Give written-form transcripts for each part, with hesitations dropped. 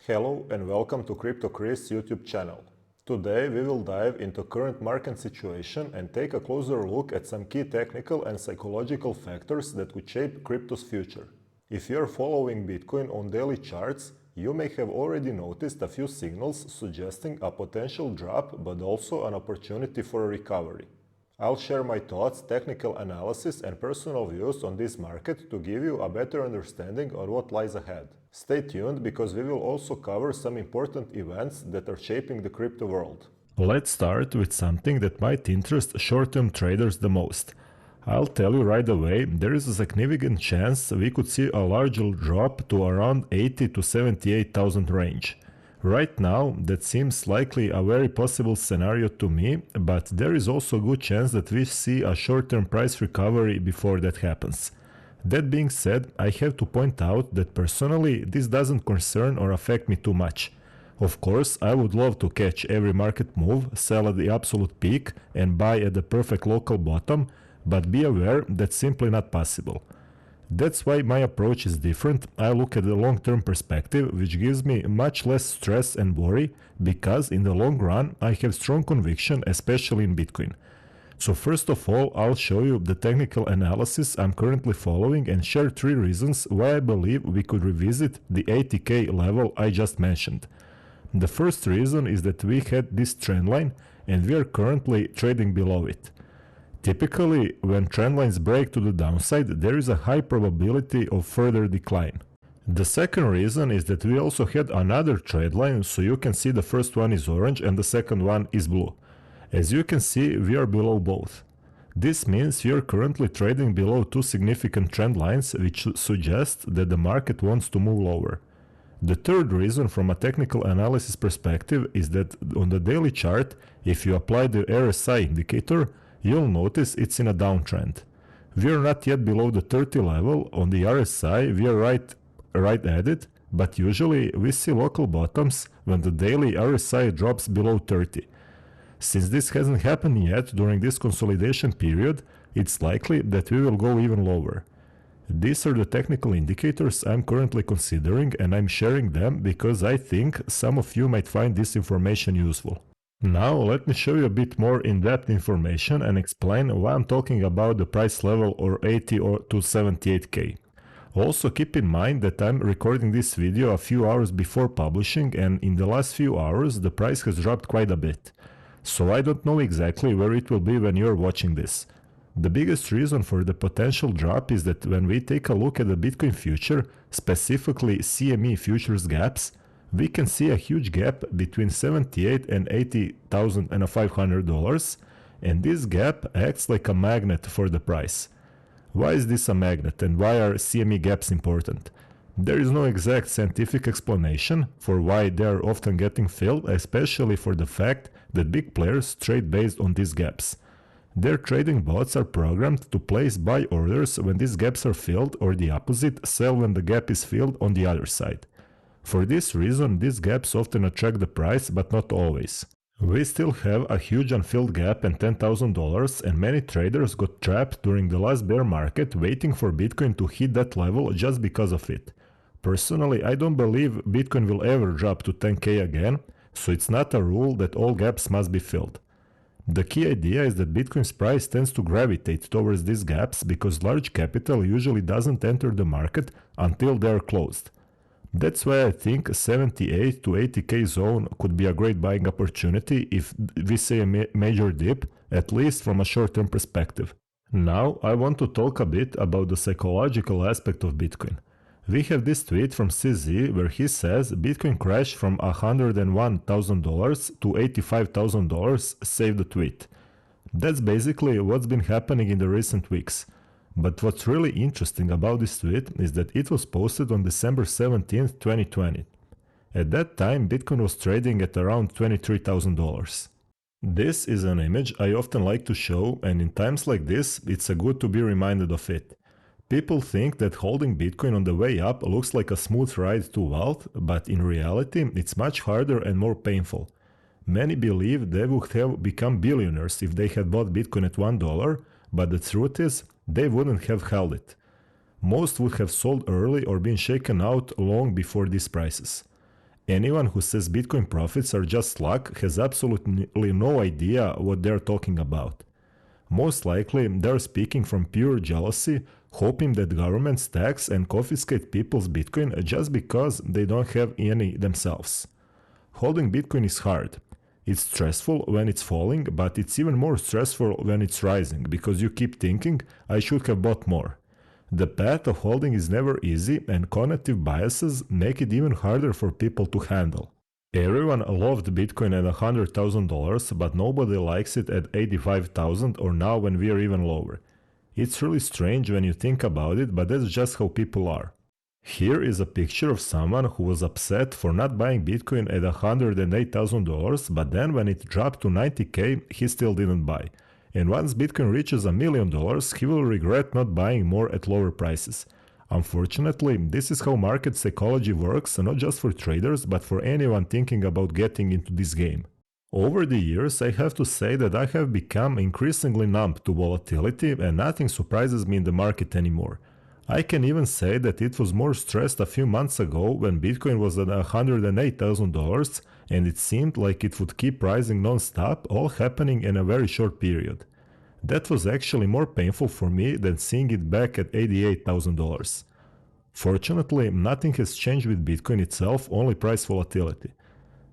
Hello and welcome to Crypto Chris YouTube channel. Today we will dive into current market situation and take a closer look at some key technical and psychological factors that could shape crypto's future. If you are following Bitcoin on daily charts, you may have already noticed a few signals suggesting a potential drop but also an opportunity for a recovery. I'll share my thoughts, technical analysis and personal views on this market to give you a better understanding on what lies ahead. Stay tuned because we will also cover some important events that are shaping the crypto world. Let's start with something that might interest short-term traders the most. I'll tell you right away, there is a significant chance we could see a larger drop to around 80 to 78,000 range. Right now, that seems likely a very possible scenario to me, but there is also a good chance that we see a short-term price recovery before that happens. That being said, I have to point out that personally this doesn't concern or affect me too much. Of course, I would love to catch every market move, sell at the absolute peak and buy at the perfect local bottom, but be aware that's simply not possible. That's why my approach is different. I look at the long-term perspective, which gives me much less stress and worry, because in the long run I have strong conviction, especially in Bitcoin. So first of all, I'll show you the technical analysis I'm currently following and share 3 reasons why I believe we could revisit the 80k level I just mentioned. The first reason is that we had this trend line and we are currently trading below it. Typically, when trend lines break to the downside, there is a high probability of further decline. The second reason is that we also had another trend line, so you can see the first one is orange and the second one is blue. As you can see, we are below both. This means we are currently trading below 2 significant trend lines, which suggests that the market wants to move lower. The third reason from a technical analysis perspective is that on the daily chart, if you apply the RSI indicator, you'll notice it's in a downtrend. We are not yet below the 30 level. On the RSI, we are right at it, but usually we see local bottoms when the daily RSI drops below 30. Since this hasn't happened yet during this consolidation period, it's likely that we will go even lower. These are the technical indicators I'm currently considering, and I'm sharing them because I think some of you might find this information useful. Now let me show you a bit more in-depth information and explain why I'm talking about the price level or 80 or to 78k. Also keep in mind that I'm recording this video a few hours before publishing, and in the last few hours the price has dropped quite a bit. So I don't know exactly where it will be when you're watching this. The biggest reason for the potential drop is that when we take a look at the Bitcoin future, specifically CME futures gaps, we can see a huge gap between $78,000 and $80,500, and this gap acts like a magnet for the price. Why is this a magnet and why are CME gaps important? There is no exact scientific explanation for why they are often getting filled, especially for the fact that big players trade based on these gaps. Their trading bots are programmed to place buy orders when these gaps are filled, or the opposite, sell when the gap is filled on the other side. For this reason, these gaps often attract the price, but not always. We still have a huge unfilled gap and $10,000, and many traders got trapped during the last bear market waiting for Bitcoin to hit that level just because of it. Personally, I don't believe Bitcoin will ever drop to 10k again, so it's not a rule that all gaps must be filled. The key idea is that Bitcoin's price tends to gravitate towards these gaps because large capital usually doesn't enter the market until they are closed. That's why I think 78 to 80k zone could be a great buying opportunity if we see a major dip, at least from a short-term perspective. Now I want to talk a bit about the psychological aspect of Bitcoin. We have this tweet from CZ where he says Bitcoin crashed from $101,000 to $85,000, save the tweet. That's basically what's been happening in the recent weeks. But what's really interesting about this tweet is that it was posted on December 17, 2020. At that time, Bitcoin was trading at around $23,000. This is an image I often like to show, and in times like this, it's good to be reminded of it. People think that holding Bitcoin on the way up looks like a smooth ride to wealth, but in reality, it's much harder and more painful. Many believe they would have become billionaires if they had bought Bitcoin at $1, but the truth is, they wouldn't have held it. Most would have sold early or been shaken out long before these prices. Anyone who says Bitcoin profits are just luck has absolutely no idea what they're talking about. Most likely, they're speaking from pure jealousy, hoping that governments tax and confiscate people's Bitcoin just because they don't have any themselves. Holding Bitcoin is hard. It's stressful when it's falling, but it's even more stressful when it's rising because you keep thinking, I should have bought more. The path of holding is never easy, and cognitive biases make it even harder for people to handle. Everyone loved Bitcoin at $100,000, but nobody likes it at 85,000 or now when we are even lower. It's really strange when you think about it, but that's just how people are. Here is a picture of someone who was upset for not buying Bitcoin at $108,000, but then when it dropped to 90k, he still didn't buy. And once Bitcoin reaches $1 million, he will regret not buying more at lower prices. Unfortunately, this is how market psychology works, not just for traders, but for anyone thinking about getting into this game. Over the years, I have to say that I have become increasingly numb to volatility and nothing surprises me in the market anymore. I can even say that it was more stressed a few months ago when Bitcoin was at $108,000 and it seemed like it would keep rising non-stop, all happening in a very short period. That was actually more painful for me than seeing it back at $88,000. Fortunately, nothing has changed with Bitcoin itself, only price volatility.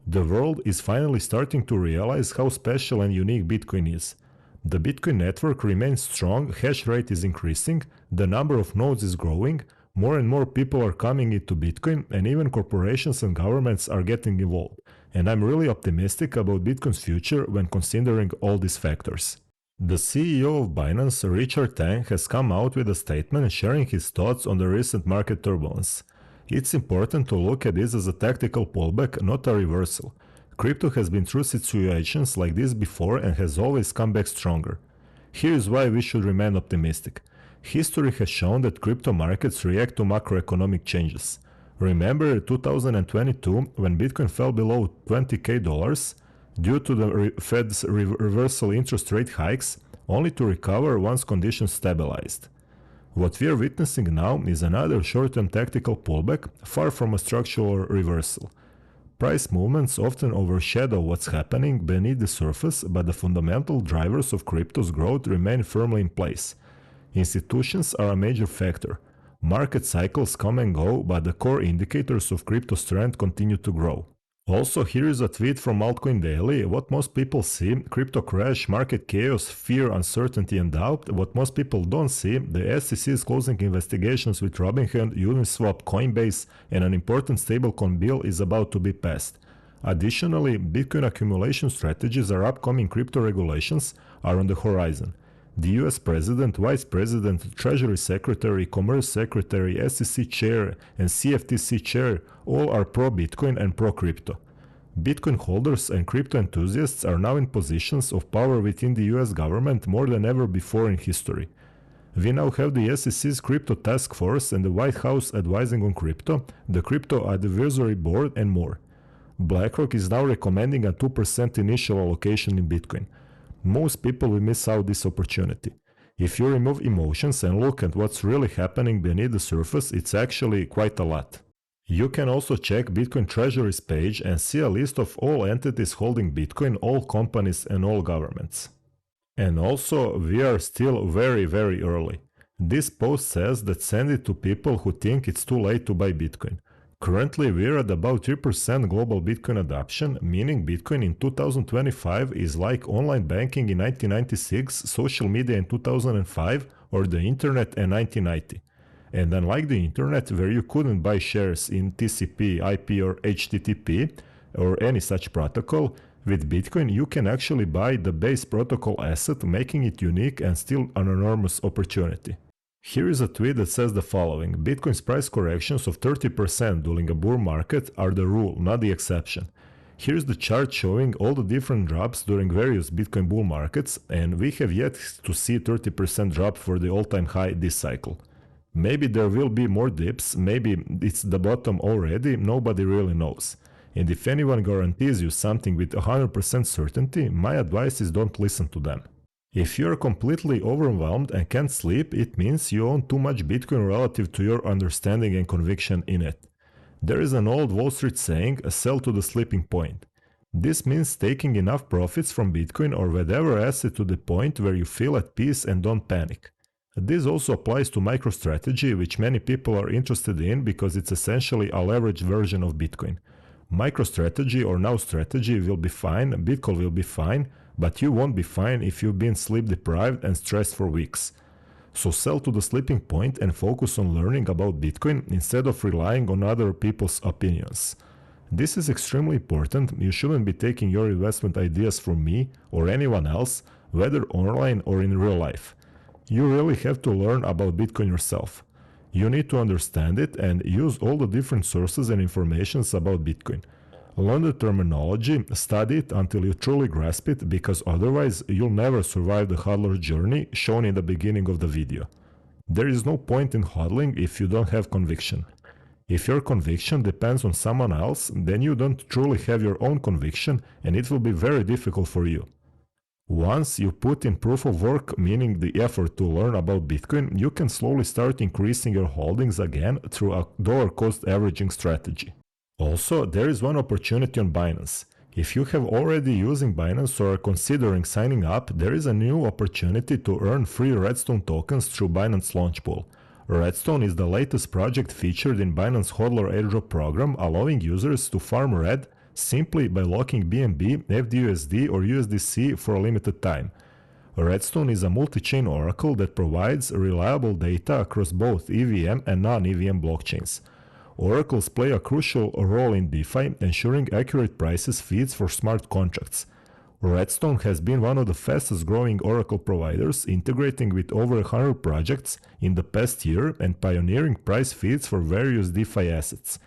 The world is finally starting to realize how special and unique Bitcoin is. The Bitcoin network remains strong, hash rate is increasing, the number of nodes is growing, more and more people are coming into Bitcoin, and even corporations and governments are getting involved. And I'm really optimistic about Bitcoin's future when considering all these factors. The CEO of Binance, Richard Tang, has come out with a statement sharing his thoughts on the recent market turbulence. It's important to look at this as a tactical pullback, not a reversal. Crypto has been through situations like this before and has always come back stronger. Here is why we should remain optimistic. History has shown that crypto markets react to macroeconomic changes. Remember 2022 when Bitcoin fell below $20,000 due to the Fed's reversal interest rate hikes, only to recover once conditions stabilized. What we are witnessing now is another short-term tactical pullback, far from a structural reversal. Price movements often overshadow what's happening beneath the surface, but the fundamental drivers of crypto's growth remain firmly in place. Institutions are a major factor. Market cycles come and go, but the core indicators of crypto strength continue to grow. Also, here is a tweet from Altcoin Daily. What most people see, crypto crash, market chaos, fear, uncertainty, and doubt. What most people don't see, the SEC is closing investigations with Robinhood, Uniswap, Coinbase, and an important stablecoin bill is about to be passed. Additionally, Bitcoin accumulation strategies or upcoming crypto regulations are on the horizon. The US President, Vice President, Treasury Secretary, Commerce Secretary, SEC Chair, and CFTC Chair all are pro-Bitcoin and pro-crypto. Bitcoin holders and crypto enthusiasts are now in positions of power within the US government more than ever before in history. We now have the SEC's Crypto Task Force and the White House advising on crypto, the Crypto Advisory Board, and more. BlackRock is now recommending a 2% initial allocation in Bitcoin. Most people will miss out this opportunity. If you remove emotions and look at what's really happening beneath the surface, it's actually quite a lot. You can also check Bitcoin Treasury's page and see a list of all entities holding Bitcoin, all companies and all governments. And also, we are still very early. This post says that send it to people who think it's too late to buy Bitcoin. Currently, we're at about 3% global Bitcoin adoption, meaning Bitcoin in 2025 is like online banking in 1996, social media in 2005, or the internet in 1990. And unlike the internet, where you couldn't buy shares in TCP, IP, or HTTP, or any such protocol, with Bitcoin you can actually buy the base protocol asset, making it unique and still an enormous opportunity. Here is a tweet that says the following: Bitcoin's price corrections of 30% during a bull market are the rule, not the exception. Here's the chart showing all the different drops during various Bitcoin bull markets, and we have yet to see 30% drop for the all-time high this cycle. Maybe there will be more dips, maybe it's the bottom already, nobody really knows. And if anyone guarantees you something with 100% certainty, my advice is don't listen to them. If you're completely overwhelmed and can't sleep, it means you own too much Bitcoin relative to your understanding and conviction in it. There is an old Wall Street saying, sell to the slipping point. This means taking enough profits from Bitcoin or whatever asset to the point where you feel at peace and don't panic. This also applies to MicroStrategy, which many people are interested in because it's essentially a leveraged version of Bitcoin. MicroStrategy or Now Strategy will be fine, Bitcoin will be fine, but you won't be fine if you've been sleep deprived and stressed for weeks. So sell to the slipping point and focus on learning about Bitcoin instead of relying on other people's opinions. This is extremely important. You shouldn't be taking your investment ideas from me or anyone else, whether online or in real life. You really have to learn about Bitcoin yourself. You need to understand it and use all the different sources and informations about Bitcoin. Learn the terminology, study it until you truly grasp it, because otherwise you'll never survive the hodler's journey shown in the beginning of the video. There is no point in hodling if you don't have conviction. If your conviction depends on someone else, then you don't truly have your own conviction and it will be very difficult for you. Once you put in proof of work, meaning the effort to learn about Bitcoin, you can slowly start increasing your holdings again through a dollar cost averaging strategy. Also, there is one opportunity on Binance. If you have already using Binance or are considering signing up, there is a new opportunity to earn free Redstone tokens through Binance launchpool. Redstone is the latest project featured in Binance Hodler airdrop program, allowing users to farm Red simply by locking BNB, FDUSD or USDC for a limited time. Redstone is a multi-chain oracle that provides reliable data across both EVM and non-EVM blockchains. Oracles play a crucial role in DeFi, ensuring accurate prices feeds for smart contracts. Redstone has been one of the fastest growing Oracle providers, integrating with over 100 projects in the past year and pioneering price feeds for various DeFi assets.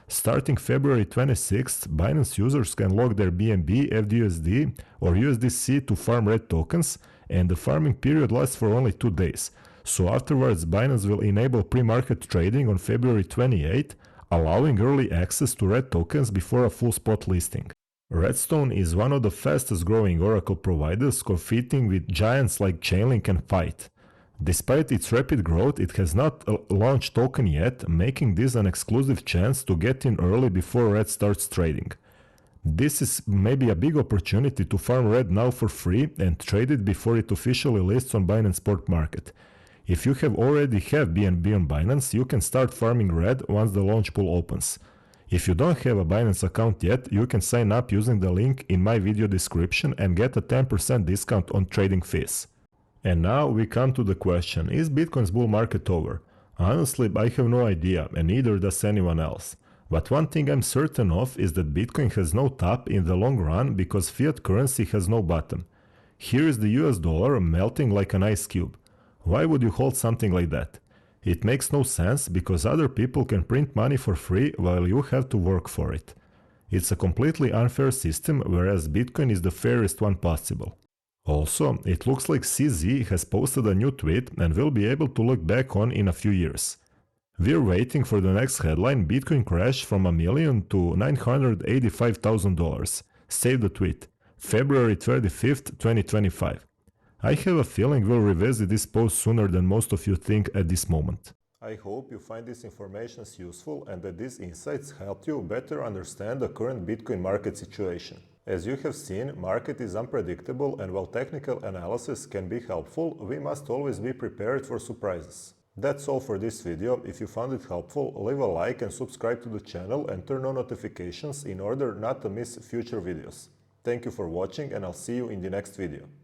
Starting February 26th, Binance users can lock their BNB, FDUSD, or USDC to farm Red tokens, and the farming period lasts for only 2 days. So afterwards, Binance will enable pre-market trading on February 28th, allowing early access to Red tokens before a full spot listing. Redstone is one of the fastest growing Oracle providers, competing with giants like Chainlink and Fight. Despite its rapid growth, it has not launched token yet, making this an exclusive chance to get in early before Red starts trading. This is maybe a big opportunity to farm Red now for free and trade it before it officially lists on Binance Spot Market. If you already have BNB on Binance, you can start farming Red once the launch pool opens. If you don't have a Binance account yet, you can sign up using the link in my video description and get a 10% discount on trading fees. And now we come to the question, is Bitcoin's bull market over? Honestly, I have no idea, and neither does anyone else. But one thing I'm certain of is that Bitcoin has no top in the long run because fiat currency has no bottom. Here is the US dollar melting like an ice cube. Why would you hold something like that? It makes no sense because other people can print money for free while you have to work for it. It's a completely unfair system, whereas Bitcoin is the fairest one possible. Also, it looks like CZ has posted a new tweet and will be able to look back on in a few years. We're waiting for the next headline, Bitcoin crash from $1 million to $985,000. Save the tweet. February 25th, 2025. I have a feeling we'll revisit this post sooner than most of you think at this moment. I hope you find these information useful and that these insights helped you better understand the current Bitcoin market situation. As you have seen, market is unpredictable, and while technical analysis can be helpful, we must always be prepared for surprises. That's all for this video. If you found it helpful, leave a like and subscribe to the channel and turn on notifications in order not to miss future videos. Thank you for watching, and I'll see you in the next video.